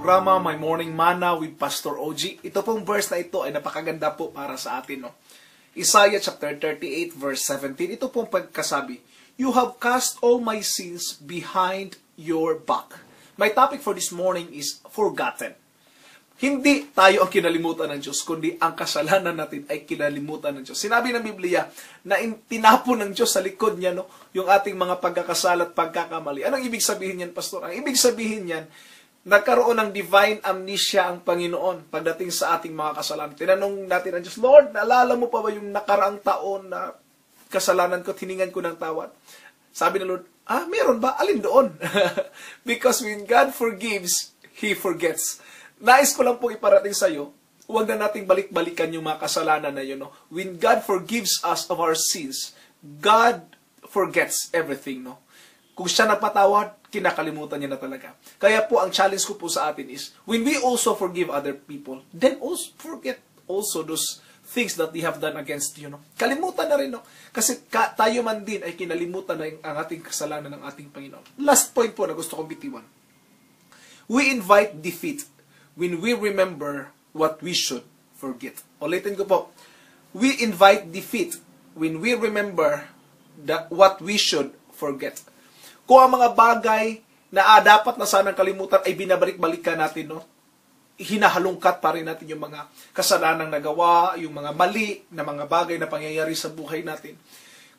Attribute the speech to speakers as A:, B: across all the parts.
A: programa My Morning Manna with Pastor OG. Ito pong verse na ito ay napakaganda po para sa atin. Isaiah chapter 38 verse 17. Ito pong pagkasabi, "You have cast all my sins behind your back." My topic for this morning is forgotten. Hindi tayo ang kinalimutan ng Diyos, kundi ang kasalanan natin ay kinalimutan ng Diyos. Sinabi ng Biblia na tinapon ng Diyos sa likod niya yung ating mga pagkakasala at pagkakamali. Anong ibig sabihin niyan, Pastor? Ang ibig sabihin niyan, nagkaroon ng divine amnesia ang Panginoon pagdating sa ating mga kasalanan. Tinanong natin ang Diyos, Lord, naalala mo pa ba yung nakaraang taon na kasalanan ko, hiningan ko ng tawad? Sabi ng Lord, meron ba? Alin doon? Because when God forgives, He forgets. Nais ko lang pong iparating sa iyo, huwag na nating balik-balikan yung mga kasalanan na yun. When God forgives us of our sins, God forgets everything. Kung siya napatawad, kinakalimutan niya na talaga. Kaya po, ang challenge ko po sa atin is, when we also forgive other people, then also forget also those things that they have done against you. Kalimutan na rin. Kasi tayo man din ay kinalimutan na ang ating kasalanan ng ating Panginoon. Last point po na gusto kong bitiwan. We invite defeat when we remember what we should forget. Ulitin ko po. We invite defeat when we remember what we should forget. Kung ang mga bagay na dapat na sanang kalimutan ay binabalik-balikan natin, hinahalungkat pa rin natin yung mga kasalanang nagawa, yung mga mali na mga bagay na pangyayari sa buhay natin.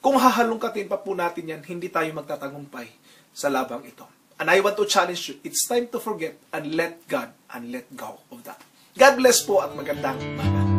A: Kung hahalungkatin pa po natin yan, hindi tayo magtatagumpay sa labang ito. And I want to challenge you, it's time to forget and let God and let go of that. God bless po at magandang umaga.